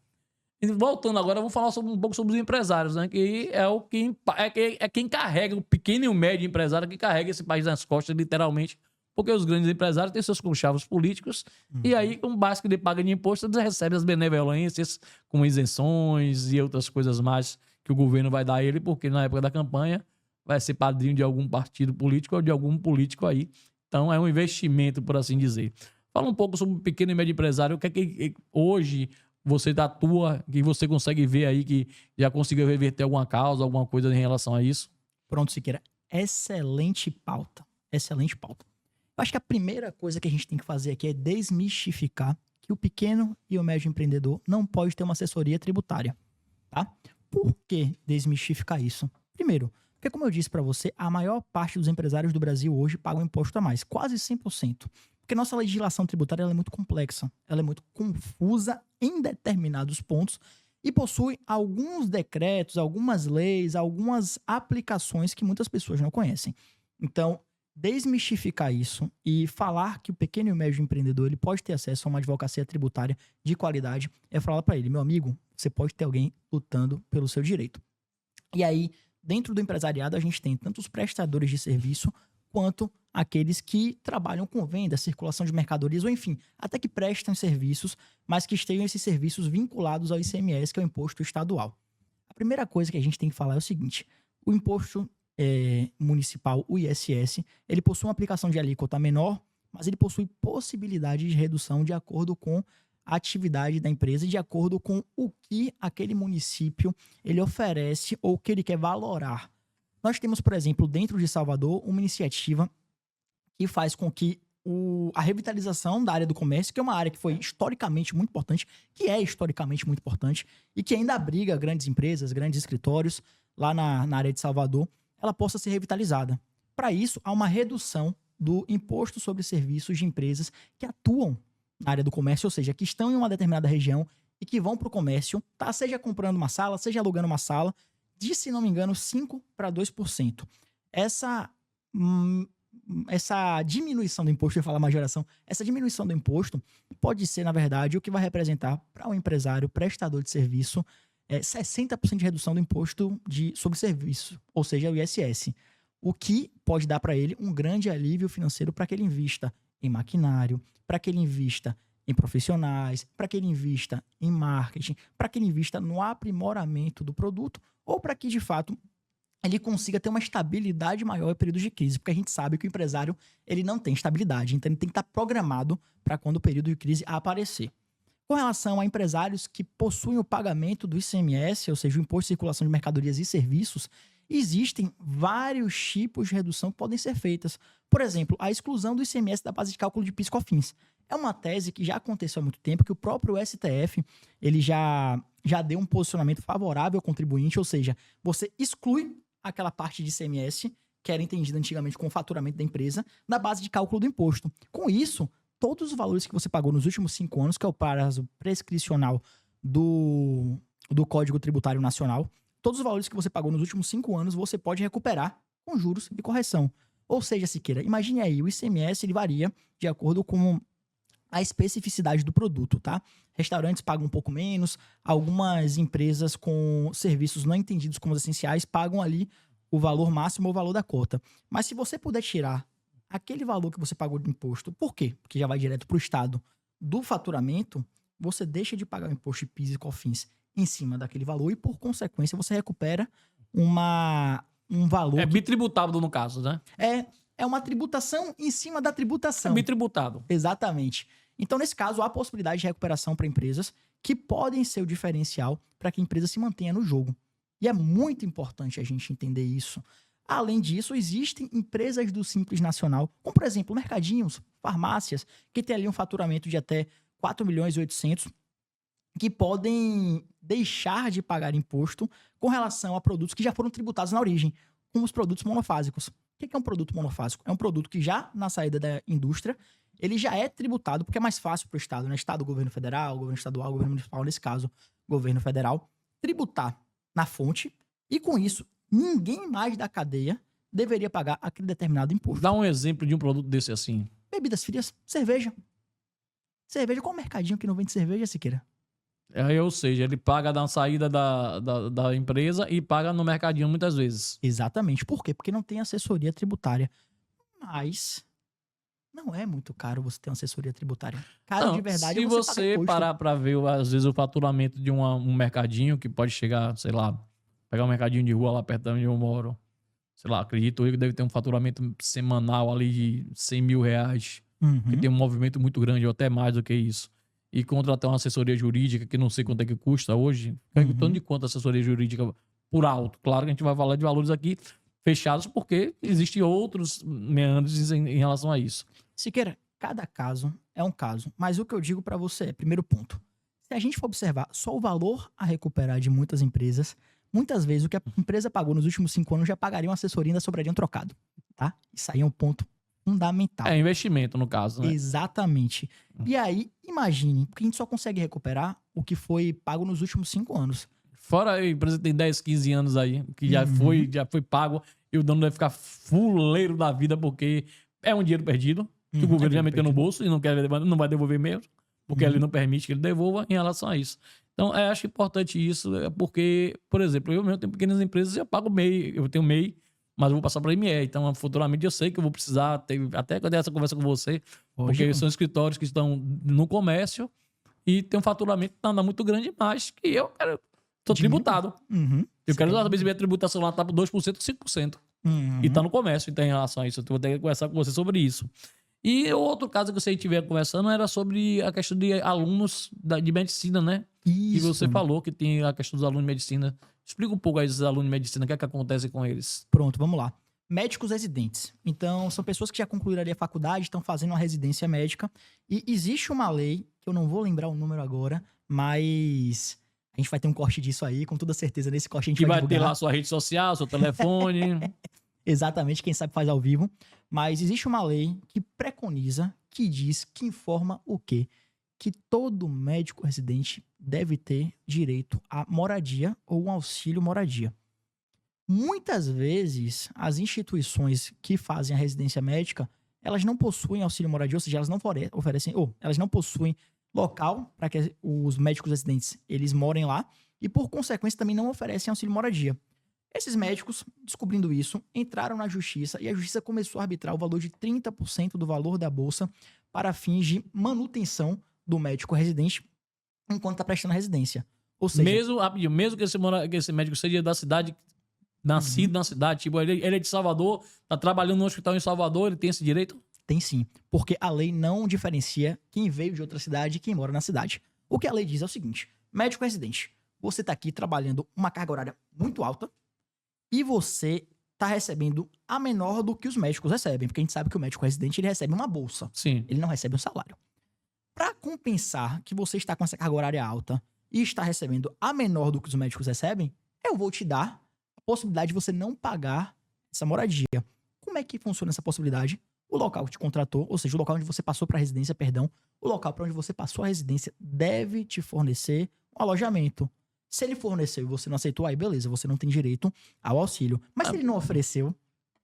E voltando agora, eu vou falar um pouco sobre os empresários, né? Que é quem carrega, o pequeno e o médio empresário que carrega esse país nas costas, literalmente. Porque os grandes empresários têm seus conchavos políticos e aí, com base que ele paga de imposto, eles recebem as benevolências com isenções e outras coisas mais que o governo vai dar a ele, porque na época da campanha vai ser padrinho de algum partido político ou de algum político aí. Então, é um investimento, por assim dizer. Fala um pouco sobre o pequeno e médio empresário. O que é que hoje você atua, que você consegue ver aí, que já conseguiu reverter alguma causa, alguma coisa em relação a isso? Pronto, Siqueira. Excelente pauta. Excelente pauta. Eu acho que a primeira coisa que a gente tem que fazer aqui é desmistificar que o pequeno e o médio empreendedor não pode ter uma assessoria tributária, tá? Por que desmistificar isso? Primeiro, porque como eu disse para você, a maior parte dos empresários do Brasil hoje pagam imposto a mais, quase 100%. Porque nossa legislação tributária ela é muito complexa, ela é muito confusa em determinados pontos e possui alguns decretos, algumas leis, algumas aplicações que muitas pessoas não conhecem. Então, desmistificar isso e falar que o pequeno e o médio empreendedor ele pode ter acesso a uma advocacia tributária de qualidade é falar para ele, meu amigo, você pode ter alguém lutando pelo seu direito. E aí, dentro do empresariado, a gente tem tanto os prestadores de serviço quanto aqueles que trabalham com venda, circulação de mercadorias, ou enfim, até que prestam serviços, mas que estejam esses serviços vinculados ao ICMS, que é o imposto estadual. A primeira coisa que a gente tem que falar é o seguinte, o imposto municipal, o ISS, ele possui uma aplicação de alíquota menor, mas ele possui possibilidade de redução de acordo com a atividade da empresa e de acordo com o que aquele município ele oferece ou que ele quer valorar. Nós temos, por exemplo, dentro de Salvador, uma iniciativa que faz com que a revitalização da área do comércio, que é uma área que foi historicamente muito importante, que é historicamente muito importante e que ainda abriga grandes empresas, grandes escritórios lá na área de Salvador, ela possa ser revitalizada. Para isso, há uma redução do imposto sobre serviços de empresas que atuam na área do comércio, ou seja, que estão em uma determinada região e que vão para o comércio, tá? Seja comprando uma sala, seja alugando uma sala, de, se não me engano, 5% para 2%. Essa diminuição do imposto, eu ia falar majoração, essa diminuição do imposto pode ser, na verdade, o que vai representar para o empresário prestador de serviço 60% de redução do imposto sobre serviço, ou seja, o ISS. O que pode dar para ele um grande alívio financeiro para que ele invista em maquinário, para que ele invista em profissionais, para que ele invista em marketing, para que ele invista no aprimoramento do produto ou para que, de fato, ele consiga ter uma estabilidade maior em períodos de crise, porque a gente sabe que o empresário ele não tem estabilidade, então ele tem que estar programado para quando o período de crise aparecer. Com relação a empresários que possuem o pagamento do ICMS, ou seja, o Imposto de Circulação de Mercadorias e Serviços, existem vários tipos de redução que podem ser feitas. Por exemplo, a exclusão do ICMS da base de cálculo de PIS e COFINS. É uma tese que já aconteceu há muito tempo, que o próprio STF ele já deu um posicionamento favorável ao contribuinte, ou seja, você exclui aquela parte de ICMS, que era entendida antigamente como faturamento da empresa, da base de cálculo do imposto. Com isso, todos os valores que você pagou nos últimos 5 anos, que é o prazo prescricional do Código Tributário Nacional, todos os valores que você pagou nos últimos 5 anos, você pode recuperar com juros e correção. Ou seja, Siqueira, imagine aí, o ICMS ele varia de acordo com a especificidade do produto, tá? Restaurantes pagam um pouco menos, algumas empresas com serviços não entendidos como essenciais pagam ali o valor máximo ou o valor da cota. Mas se você puder tirar aquele valor que você pagou de imposto, por quê? Porque já vai direto para o Estado do faturamento, você deixa de pagar o imposto de PIS e COFINS em cima daquele valor e, por consequência, você recupera um valor... É bitributado no caso, né? É uma tributação em cima da tributação. É bitributado. Exatamente. Então, nesse caso, há possibilidade de recuperação para empresas que podem ser o diferencial para que a empresa se mantenha no jogo. E é muito importante a gente entender isso. Além disso, existem empresas do Simples Nacional, como, por exemplo, mercadinhos, farmácias, que têm ali um faturamento de até 4.800.000, que podem deixar de pagar imposto com relação a produtos que já foram tributados na origem, como os produtos monofásicos. O que é um produto monofásico? É um produto que já, na saída da indústria, ele já é tributado, porque é mais fácil para o Estado, né? Estado, governo federal, governo estadual, governo municipal, nesse caso, governo federal, tributar na fonte, e com isso, ninguém mais da cadeia deveria pagar aquele determinado imposto. Dá um exemplo de um produto desse assim. Bebidas frias, cerveja. Cerveja, qual mercadinho que não vende cerveja, Siqueira? Ou seja, ele paga na saída da empresa e paga no mercadinho muitas vezes. Exatamente. Por quê? Porque não tem assessoria tributária. Mas não é muito caro você ter uma assessoria tributária. Caro de verdade se é você pagar imposto. parar pra ver, às vezes, o faturamento de um mercadinho que pode chegar, sei lá, pegar um mercadinho de rua lá perto de onde eu moro. Sei lá, acredito eu que deve ter um faturamento semanal ali de 100 mil reais. Uhum. Que tem um movimento muito grande, ou até mais do que isso. E contratar uma assessoria jurídica, que não sei quanto é que custa hoje. Perguntando de quanto a assessoria jurídica por alto. Claro que a gente vai falar de valores aqui fechados, porque existem outros meandros em relação a isso. Siqueira, cada caso é um caso. Mas o que eu digo pra você é, primeiro ponto, se a gente for observar só o valor a recuperar de muitas empresas, muitas vezes o que a empresa pagou nos últimos 5 anos já pagaria uma assessoria e ainda sobraria um trocado, tá? Isso aí é um ponto fundamental. É investimento, no caso, né? Exatamente. E aí, imagine, porque a gente só consegue recuperar o que foi pago nos últimos 5 anos. Fora a empresa tem 10, 15 anos aí, que já foi pago, e o dono deve ficar fuleiro da vida, porque é um dinheiro perdido, que o governo já meteu no bolso e não vai devolver mesmo, porque ele não permite que ele devolva em relação a isso. Então, eu acho importante isso, porque, por exemplo, eu mesmo tenho pequenas empresas, eu pago MEI, eu tenho MEI, mas eu vou passar para ME. Então, futuramente, eu sei que eu vou precisar ter, até quando essa conversa com você, porque são escritórios que estão no comércio e tem um faturamento nada muito grande, mas que eu estou tributado. Eu quero saber se minha tributação lá está por 2% ou 5%. E está no comércio, então, em relação a isso. Eu vou ter que conversar com você sobre isso. E outro caso que você estiver conversando era sobre a questão de alunos de medicina, né? Isso. E você falou que tem a questão dos alunos de medicina. Explica um pouco aí esses alunos de medicina, o que é que acontece com eles? Pronto, vamos lá. Médicos residentes. Então, são pessoas que já concluíram ali a faculdade, estão fazendo uma residência médica. E existe uma lei, que eu não vou lembrar o número agora, mas a gente vai ter um corte disso aí, com toda certeza. Nesse corte a gente vai ter lá sua rede social, seu telefone. Exatamente, quem sabe faz ao vivo. Mas existe uma lei que preconiza, que diz, que informa o quê? Que todo médico residente deve ter direito a moradia ou um auxílio moradia. Muitas vezes, as instituições que fazem a residência médica, elas não possuem auxílio moradia, ou seja, elas não oferecem, ou elas não possuem local para que os médicos residentes eles morem lá e, por consequência, também não oferecem auxílio moradia. Esses médicos, descobrindo isso, entraram na justiça e a justiça começou a arbitrar o valor de 30% do valor da bolsa para fins de manutenção do médico residente enquanto está prestando a residência. Ou seja... Mesmo que esse médico seja da cidade, nascido na cidade, tipo, ele é de Salvador, está trabalhando no hospital em Salvador, ele tem esse direito? Tem sim, porque a lei não diferencia quem veio de outra cidade e quem mora na cidade. O que a lei diz é o seguinte, médico residente, você está aqui trabalhando uma carga horária muito alta e você está recebendo a menor do que os médicos recebem, porque a gente sabe que o médico residente ele recebe uma bolsa, Sim. Ele não recebe um salário. Para compensar que você está com essa carga horária alta e está recebendo a menor do que os médicos recebem, eu vou te dar a possibilidade de você não pagar essa moradia. Como é que funciona essa possibilidade? O local que te contratou, ou seja, o local onde você passou para a residência, o local para onde você passou a residência deve te fornecer um alojamento. Se ele forneceu e você não aceitou, aí beleza, você não tem direito ao auxílio. Mas se ele não ofereceu,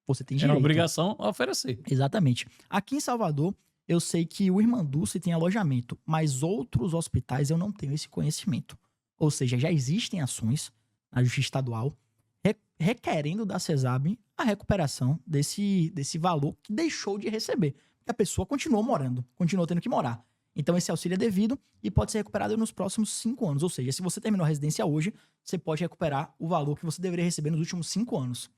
você tem direito. É uma obrigação a oferecer. Exatamente. Aqui em Salvador, eu sei que o Irmanduce tem alojamento, mas outros hospitais eu não tenho esse conhecimento. Ou seja, já existem ações na Justiça Estadual requerendo da CESAB a recuperação desse valor que deixou de receber. Porque a pessoa continuou morando, continuou tendo que morar. Então esse auxílio é devido e pode ser recuperado nos próximos 5 anos. Ou seja, se você terminou a residência hoje, você pode recuperar o valor que você deveria receber nos últimos 5 anos.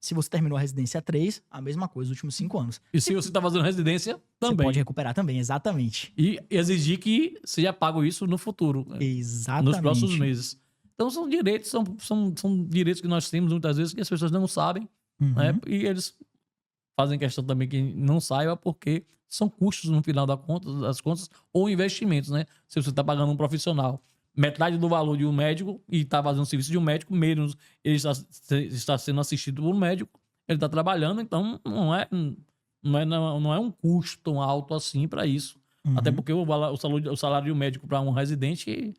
Se você terminou a residência 3, a mesma coisa, os últimos 5 anos. E se você está fazendo residência, Você também. pode recuperar também, exatamente. E exigir que seja pago isso no futuro, né? Exatamente. Nos próximos meses. Então são direitos, são direitos que nós temos muitas vezes que as pessoas não sabem, Uhum. né? E eles fazem questão também que não saiba, porque são custos no final das contas ou investimentos, né? Se você está pagando um profissional metade do valor de um médico e está fazendo o serviço de um médico, menos ele está sendo assistido por um médico, ele está trabalhando, então não é um custo tão alto assim para isso. Uhum. Até porque o salário de um médico para um residente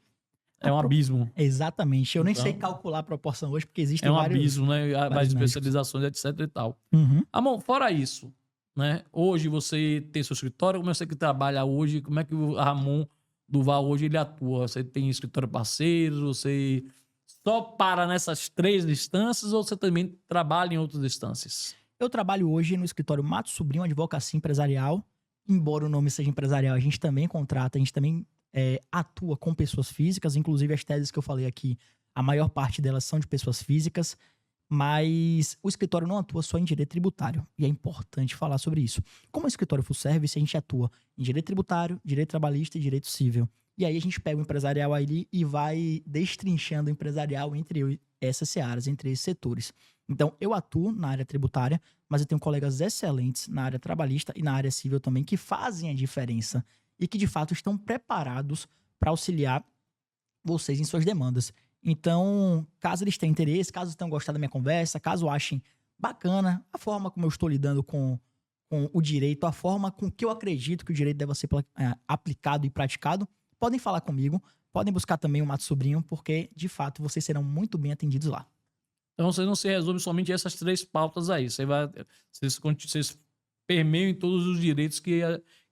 é um abismo. Exatamente. Eu nem Então, sei calcular a proporção hoje, porque existem É um vários... abismo, né? Várias médicos. especializações, etc e tal. Uhum. Amor, fora isso, né? Hoje você tem seu escritório, como é você que trabalha hoje? Como é que o Ramon Duval hoje ele atua? Você tem escritório parceiro? Você só para nessas 3 instâncias ou você também trabalha em outras instâncias? Eu trabalho hoje no escritório Mato Sobrinho Advocacia Empresarial. Embora o nome seja empresarial, a gente também contrata, a gente também atua com pessoas físicas. Inclusive, as teses que eu falei aqui, a maior parte delas são de pessoas físicas. Mas o escritório não atua só em direito tributário. E é importante falar sobre isso. Como é um escritório full service, a gente atua em direito tributário, direito trabalhista e direito civil. E aí a gente pega o empresarial ali e vai destrinchando o empresarial entre essas searas, entre esses setores. Então, eu atuo na área tributária, mas eu tenho colegas excelentes na área trabalhista e na área civil também que fazem a diferença e que, de fato, estão preparados para auxiliar vocês em suas demandas. Então, caso eles tenham interesse, caso tenham gostado da minha conversa, caso achem bacana a forma como eu estou lidando com o direito, a forma com que eu acredito que o direito deve ser aplicado e praticado, podem falar comigo, podem buscar também o Mato Sobrinho, porque, de fato, vocês serão muito bem atendidos lá. Então você não se resume somente a essas 3 pautas aí. Vocês permeiam em todos os direitos que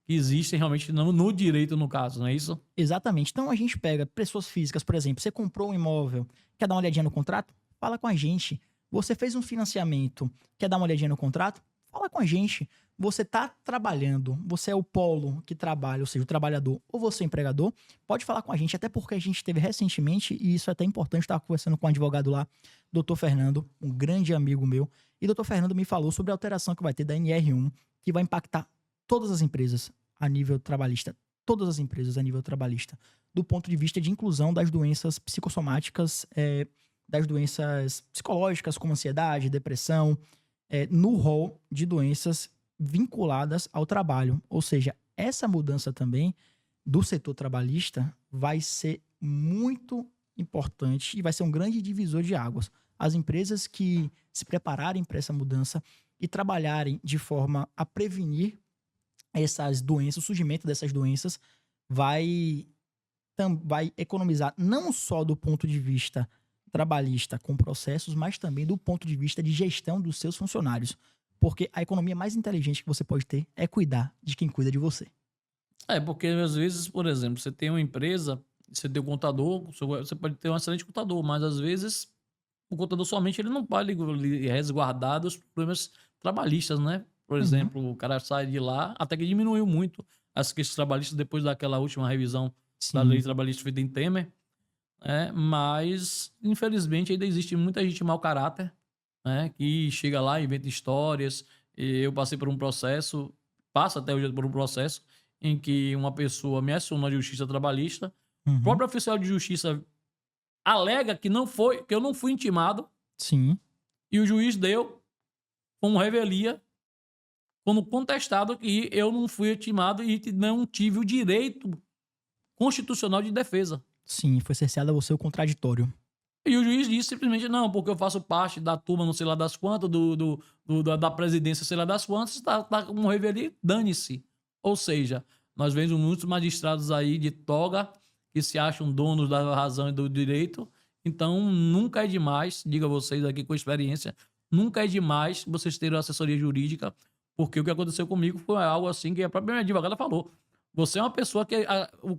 existem realmente no direito, no caso, não é isso? Exatamente. Então a gente pega pessoas físicas, por exemplo, você comprou um imóvel, quer dar uma olhadinha no contrato? Fala com a gente. Você fez um financiamento, quer dar uma olhadinha no contrato? Fala com a gente. Você está trabalhando, você é o polo que trabalha, ou seja, o trabalhador, ou você é o empregador, pode falar com a gente, até porque a gente teve recentemente, e isso é até importante, estava conversando com um advogado lá, Dr. Fernando, um grande amigo meu, e Dr. Fernando me falou sobre a alteração que vai ter da NR1, que vai impactar todas as empresas a nível trabalhista, todas as empresas a nível trabalhista, do ponto de vista de inclusão das doenças psicossomáticas, das doenças psicológicas, como ansiedade, depressão, no rol de doenças vinculadas ao trabalho. Ou seja, essa mudança também do setor trabalhista vai ser muito importante e vai ser um grande divisor de águas. As empresas que se prepararem para essa mudança e trabalharem de forma a prevenir essas doenças, o surgimento dessas doenças, vai economizar não só do ponto de vista trabalhista com processos, mas também do ponto de vista de gestão dos seus funcionários. Porque a economia mais inteligente que você pode ter é cuidar de quem cuida de você. Porque às vezes, por exemplo, você tem uma empresa, você tem um contador, você pode ter um excelente contador, mas às vezes o contador somente ele não pode resguardar dos problemas trabalhistas, né? Por exemplo, o cara sai de lá, até que diminuiu muito as questões trabalhistas depois daquela última revisão da lei trabalhista feita em Temer. Mas, infelizmente, ainda existe muita gente mau caráter, né, que chega lá e inventa histórias. Eu passei por um processo, passo até hoje por um processo, em que uma pessoa me acionou na justiça trabalhista. O próprio oficial de justiça alega que eu não fui intimado. Sim. E o juiz deu como revelia, quando contestado, que eu não fui intimado e não tive o direito constitucional de defesa. Sim, foi cerceado a você o contraditório. E o juiz disse simplesmente, não, porque eu faço parte da turma não sei lá das quantas, da presidência sei lá das quantas, tá como revelia, dane-se. Ou seja, nós vemos muitos magistrados aí de toga que se acham donos da razão e do direito. Então, nunca é demais, digo a vocês aqui com experiência, nunca é demais vocês terem assessoria jurídica, porque o que aconteceu comigo foi algo assim que a própria minha advogada falou. Você é uma pessoa que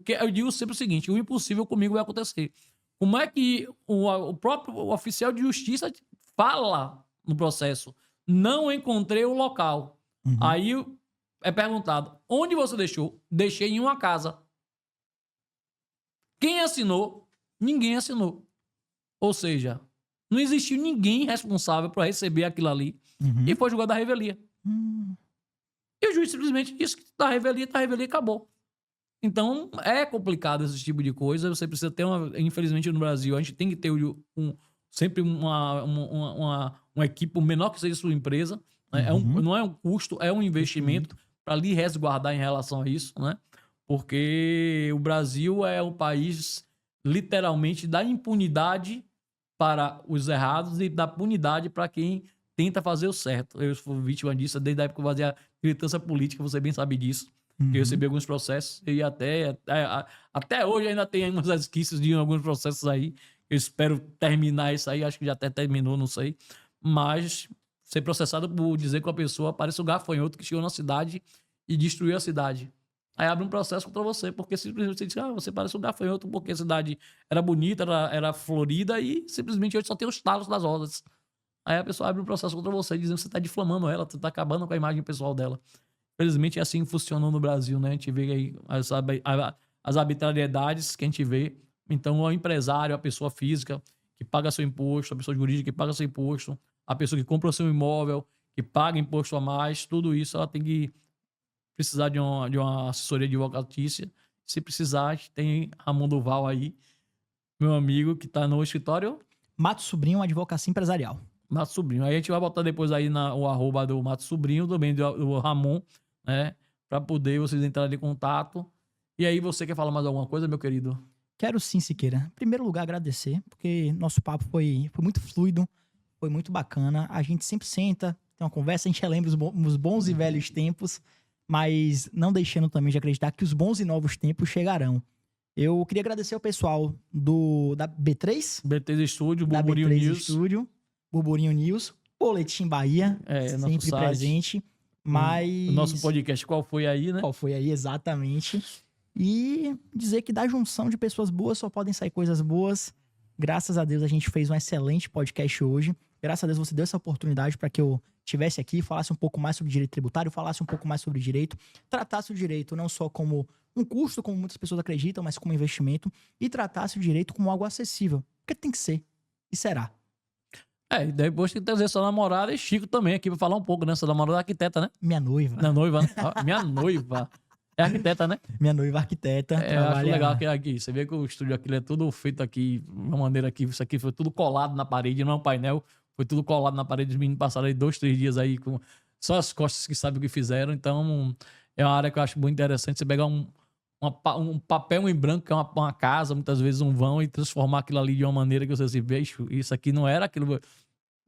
eu digo sempre o seguinte, o impossível comigo vai acontecer. Como é que o próprio oficial de justiça fala no processo? Não encontrei o local. Aí é perguntado, onde você deixou? Deixei em uma casa. Quem assinou? Ninguém assinou. Ou seja, não existiu ninguém responsável para receber aquilo ali. Uhum. e foi julgado a revelia. E o juiz simplesmente disse que tá revelia e acabou. Então, é complicado esse tipo de coisa. Você precisa ter infelizmente no Brasil, a gente tem que ter sempre uma equipe, menor que seja sua empresa. Né? Não é um custo, é um investimento para lhe resguardar em relação a isso, né? Porque o Brasil é um país, literalmente, da impunidade para os errados e da punidade para quem tenta fazer o certo. Eu fui vítima disso desde a época que eu fazia militância política, você bem sabe disso. Eu recebi alguns processos e até hoje ainda tem uns resquícios de alguns processos aí. Eu espero terminar isso aí, acho que já até terminou, não sei. Mas ser processado por dizer que a pessoa parece um gafanhoto que chegou na cidade e destruiu a cidade. Aí abre um processo contra você, porque simplesmente você diz, você parece um gafanhoto porque a cidade era bonita, era florida e simplesmente hoje só tem os talos das rodas. Aí a pessoa abre um processo contra você dizendo que você está difamando ela, você está acabando com a imagem pessoal dela. Felizmente é assim que funcionou no Brasil, né? A gente vê aí as arbitrariedades que a gente vê. Então, o empresário, a pessoa física que paga seu imposto, a pessoa jurídica que paga seu imposto, a pessoa que compra o seu imóvel, que paga imposto a mais, tudo isso ela tem que precisar de uma assessoria advocatícia. Se precisar, tem Ramon Duval aí, meu amigo, que está no escritório. Mato Sobrinho, advocacia empresarial. Mato Sobrinho. Aí a gente vai botar depois aí o arroba do Mato Sobrinho, também do Ramon, né? Para poder vocês entrarem em contato. E aí, você quer falar mais alguma coisa, meu querido? Quero sim, Siqueira. Em primeiro lugar, agradecer, porque nosso papo foi muito fluido, foi muito bacana. A gente sempre senta, tem uma conversa, a gente relembra os bons e velhos tempos, mas não deixando também de acreditar que os bons e novos tempos chegarão. Eu queria agradecer ao pessoal da B3. B3 Estúdio, da Burburinho B3 News. Estúdio, Burburinho News, Boletim Bahia, Nosso sempre site. presente. Mas... O nosso podcast, qual foi aí, né? Qual foi aí, exatamente. E dizer que da junção de pessoas boas só podem sair coisas boas. Graças a Deus a gente fez um excelente podcast hoje. Graças a Deus você deu essa oportunidade para que eu estivesse aqui, falasse um pouco mais sobre direito tributário, falasse um pouco mais sobre direito, tratasse o direito não só como um custo, como muitas pessoas acreditam, mas como investimento, e tratasse o direito como algo acessível. Porque tem que ser. E será. E depois tem que trazer sua namorada e Chico também aqui pra falar um pouco, né? Sua namorada é arquiteta, né? Minha noiva. Minha noiva, né? Minha noiva. É arquiteta, né? Minha noiva arquiteta. Eu acho legal que aqui. Você vê que o estúdio aqui é tudo feito aqui, de uma maneira aqui. Isso aqui foi tudo colado na parede, não é um painel. Foi tudo colado na parede. Os meninos passaram aí 2, 3 dias aí com só as costas que sabem o que fizeram. Então, é uma área que eu acho muito interessante. Você pegar um papel em branco, que é uma casa, muitas vezes um vão, e transformar aquilo ali de uma maneira que você se vê. Isso aqui não era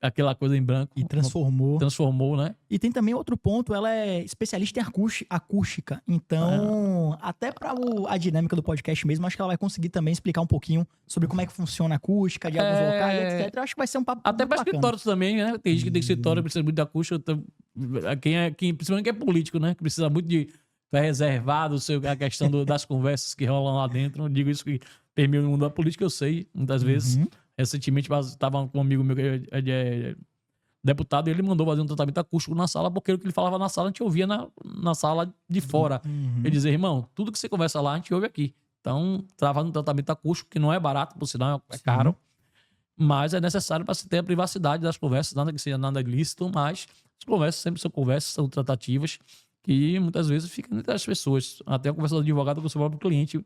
aquela coisa em branco. E transformou. Transformou, né? E tem também outro ponto, ela é especialista em acústica. Então, até para a dinâmica do podcast mesmo, acho que ela vai conseguir também explicar um pouquinho sobre como é que funciona a acústica de alguns locais, etc. Eu acho que vai ser um papo até para bacana. escritórios também, né? Tem gente que tem escritório, precisa muito de acústica. Principalmente quem é político, né? Que precisa muito de reservado, a questão das conversas que rolam lá dentro. Eu digo isso que permeia o mundo da política, eu sei, muitas vezes. Recentemente, estava com um amigo meu que é deputado, e ele mandou fazer um tratamento acústico na sala, porque o que ele falava na sala, a gente ouvia na sala de fora. Ele dizia, irmão, tudo que você conversa lá, a gente ouve aqui. Então, estava fazendo um tratamento acústico, que não é barato, por sinal, é caro, mas é necessário para se ter a privacidade das conversas, nada que seja nada ilícito, mas as conversas sempre são conversas, são tratativas, que muitas vezes ficam entre as pessoas. Até a conversa do advogado com o seu próprio cliente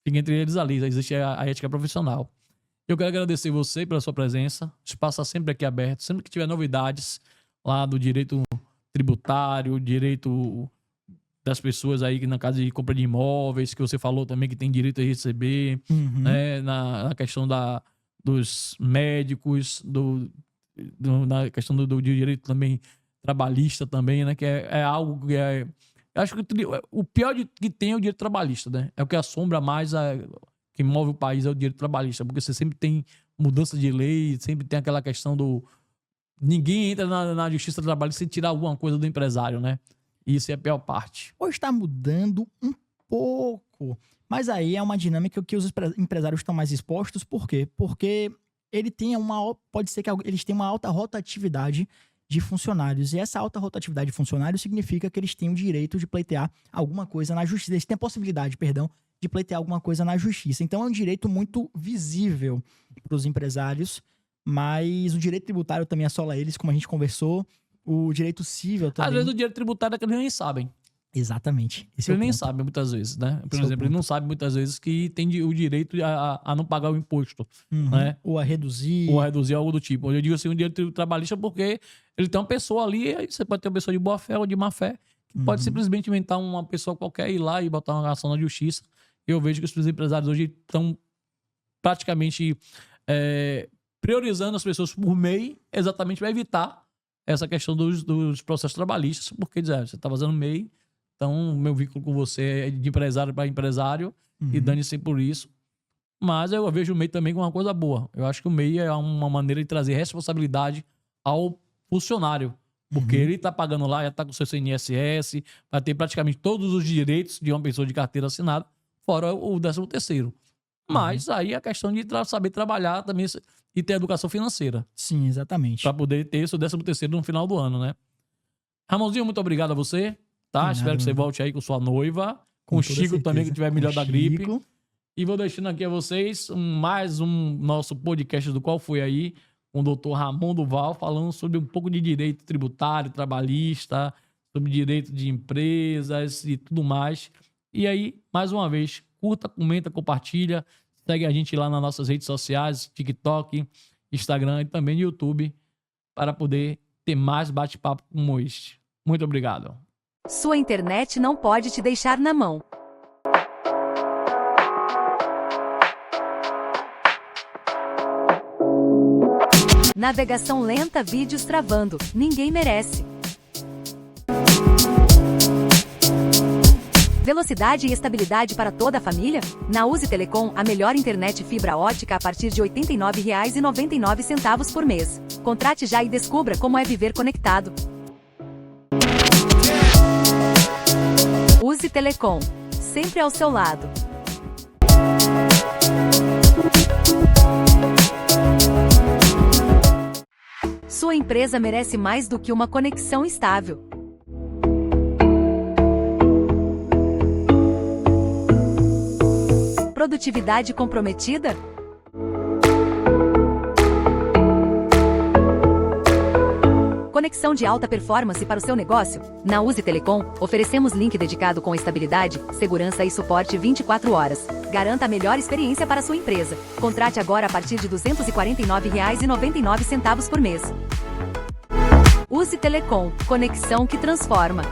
fica entre eles ali, existe a ética profissional. Eu quero agradecer você pela sua presença. O espaço está sempre aqui aberto. Sempre que tiver novidades lá do direito tributário, direito das pessoas aí na casa de compra de imóveis, que você falou também que tem direito a receber, né? Na questão dos médicos, na questão do direito também trabalhista também, né? Que é algo que eu acho que o pior que tem é o direito trabalhista, né? É o que assombra mais que move o país é o direito trabalhista, porque você sempre tem mudança de lei, sempre tem aquela questão ninguém entra na justiça trabalhista sem tirar alguma coisa do empresário, né? E isso é a pior parte. Hoje está mudando um pouco, mas aí é uma dinâmica que os empresários estão mais expostos. Por quê? Porque pode ser que eles tenham uma alta rotatividade de funcionários, e essa alta rotatividade de funcionários significa que eles têm o direito de pleitear alguma coisa na justiça, eles têm a possibilidade, de pleitear alguma coisa na justiça. Então é um direito muito visível para os empresários, mas o direito tributário também assola eles, como a gente conversou. O direito civil Às também. vezes o direito tributário é que eles nem sabem. Exatamente. Esse é o Eles nem ponto. sabem muitas vezes, né? Por Esse é o exemplo, ele ponto. não sabe muitas vezes que tem o direito a não pagar o imposto, Uhum. né? Ou a reduzir. Ou a reduzir algo do tipo. Eu digo assim, o direito trabalhista porque ele tem uma pessoa ali, aí você pode ter uma pessoa de boa fé ou de má fé, que pode simplesmente inventar uma pessoa qualquer, ir lá e botar uma ação na justiça. Eu vejo que os empresários hoje estão praticamente priorizando as pessoas por MEI exatamente para evitar essa questão dos processos trabalhistas, porque você está fazendo MEI, então meu vínculo com você é de empresário para empresário e dane-se por isso. Mas eu vejo o MEI também como uma coisa boa. Eu acho que o MEI é uma maneira de trazer responsabilidade ao funcionário, porque ele está pagando lá, já está com o seu CNSS, vai ter praticamente todos os direitos de uma pessoa de carteira assinada, fora o 13º. Mas aí a questão de saber trabalhar também e ter educação financeira. Sim, exatamente. Pra poder ter seu 13º no final do ano, né? Ramonzinho, muito obrigado a você, tá? Nada, Espero que você mano. volte aí com sua noiva, com o toda Chico também, que certeza. tiver melhor Com da o gripe. Chico. E vou deixando aqui a vocês mais um nosso podcast do Qual Foi Aí, com o doutor Ramon Duval, falando sobre um pouco de direito tributário, trabalhista, sobre direito de empresas e tudo mais. E aí, mais uma vez, curta, comenta, compartilha, segue a gente lá nas nossas redes sociais, TikTok, Instagram e também no YouTube, para poder ter mais bate-papo como este. Muito obrigado. Sua internet não pode te deixar na mão. Navegação lenta, vídeos travando. Ninguém merece. Velocidade e estabilidade para toda a família? Na Uzi Telecom, a melhor internet fibra ótica a partir de R$ 89,99 por mês. Contrate já e descubra como é viver conectado. Uzi Telecom, sempre ao seu lado. Sua empresa merece mais do que uma conexão estável. Produtividade comprometida? Conexão de alta performance para o seu negócio? Na Uzi Telecom, oferecemos link dedicado com estabilidade, segurança e suporte 24 horas. Garanta a melhor experiência para a sua empresa. Contrate agora a partir de R$ 249,99 por mês. Uzi Telecom, conexão que transforma.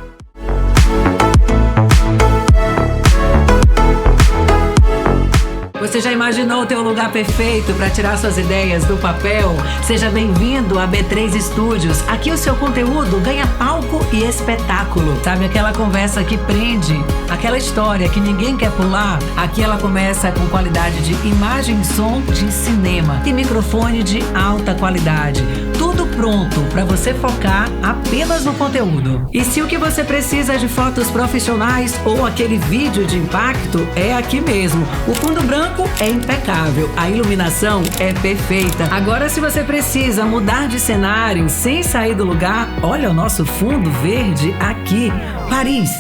Você já imaginou o teu lugar perfeito para tirar suas ideias do papel? Seja bem-vindo a B3 Studios. Aqui o seu conteúdo ganha palco e espetáculo. Sabe aquela conversa que prende? Aquela história que ninguém quer pular? Aqui ela começa com qualidade de imagem e som de cinema e microfone de alta qualidade. Tudo pronto para você focar apenas no conteúdo. E se o que você precisa é de fotos profissionais ou aquele vídeo de impacto, é aqui mesmo. O fundo branco é impecável, a iluminação é perfeita. Agora, se você precisa mudar de cenário sem sair do lugar, olha o nosso fundo verde aqui. Paris,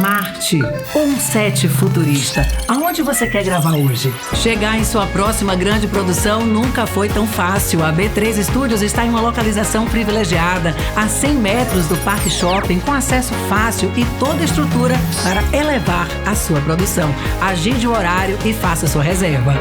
Marte, um set futurista. Aonde você quer gravar hoje? Chegar em sua próxima grande produção nunca foi tão fácil. A B3 Studios está em uma localização privilegiada, a 100 metros do Parque Shopping, com acesso fácil e toda a estrutura para elevar a sua produção. Agende o horário e faça sua reserva.